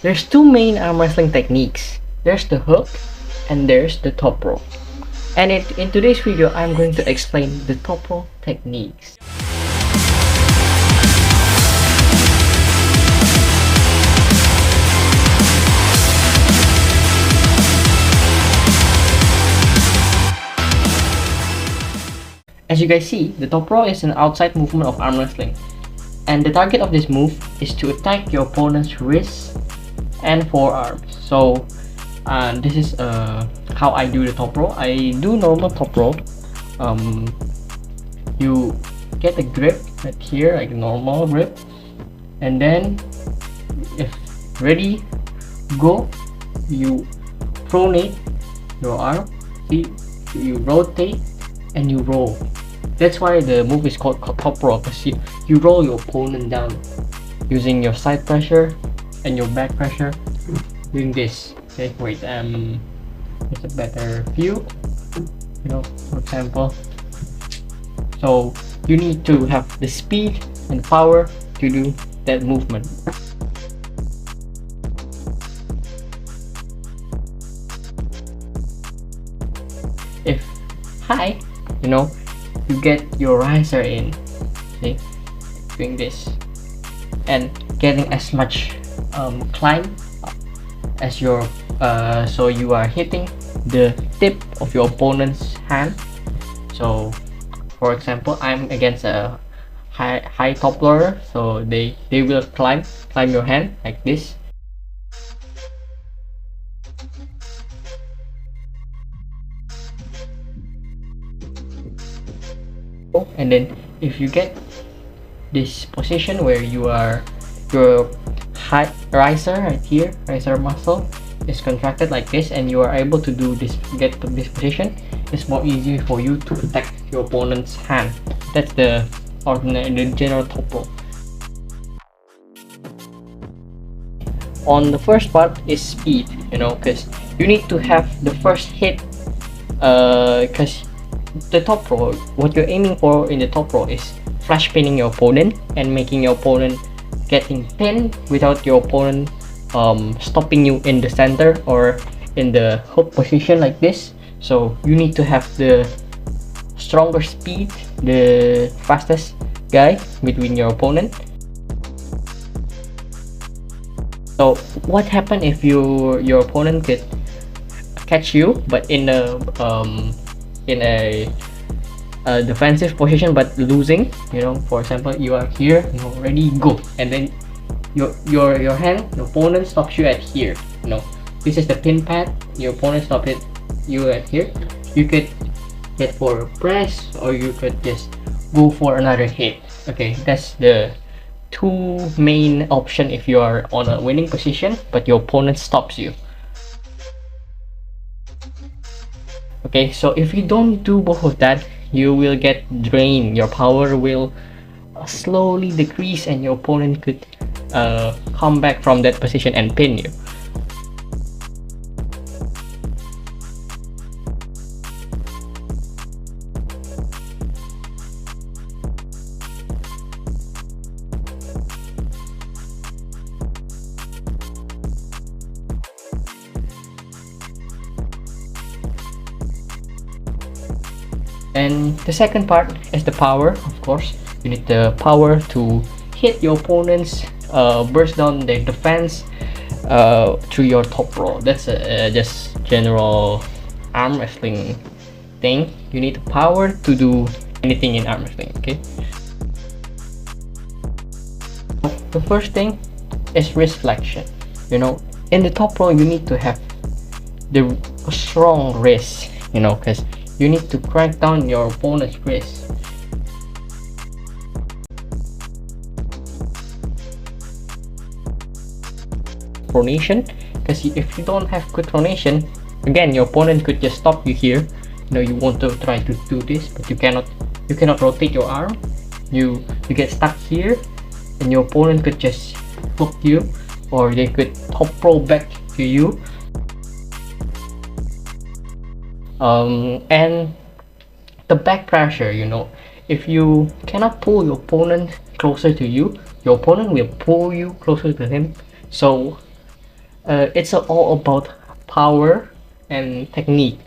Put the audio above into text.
There's two main arm wrestling techniques. There's the hook and there's the top roll. And in today's video, I'm going to explain the Toproll techniques. As you guys see, the Toproll is an outside movement of arm wrestling. And the target of this move is to attack your opponent's wrists and forearms. So this is how I do the Toproll. I do normal Toproll. You get a grip right here, like a normal grip, and then if ready, go, you pronate your arm, see, you rotate and you roll. That's why the move is called Toproll, because you roll your opponent down using your side pressure and your back pressure, doing this. Okay, wait, it's a better view, for example. So you need to have the speed and power to do that movement. If high, you get your riser in, see, doing this and getting as much climb as your so you are hitting the tip of your opponent's hand. So for example, I'm against a high top roller, so they will climb your hand like this. And then if you get this position where your high riser right here, riser muscle is contracted like this, and you are able to do this, get to this position, it's more easy for you to protect your opponent's hand. That's the general Toproll. On the first part is speed, because you need to have the first hit, because the Toproll, what you're aiming for in the Toproll is flash pinning your opponent and making your opponent getting pinned without your opponent stopping you in the center or in the hook position like this. So you need to have the stronger speed, the fastest guy between your opponent. So what happens if your opponent could catch you but in a defensive position but losing? For example, you are here, ready, go, and then your hand, your opponent stops you at here. This is the pin pad, your opponent stops you at here. You could get for a press, or you could just go for another hit. Okay, that's the two main option if you are on a winning position but your opponent stops you. Okay, so if you don't do both of that, you will get drained. Your power will slowly decrease and your opponent could come back from that position and pin you. And the second part is the power. Of course, you need the power to hit your opponents, burst down their defense through your Toproll. That's just general arm wrestling thing. You need the power to do anything in arm wrestling. Okay. The first thing is wrist flexion. In the Toproll, you need to have the strong wrist. Because you need to crank down your opponent's wrist. Pronation, because if you don't have good pronation, again, your opponent could just stop you here. You want to try to do this, but you cannot rotate your arm. You get stuck here, and your opponent could just hook you, or they could Toproll back to you. And the back pressure, if you cannot pull your opponent closer to you, your opponent will pull you closer to him. So It's all about power and technique.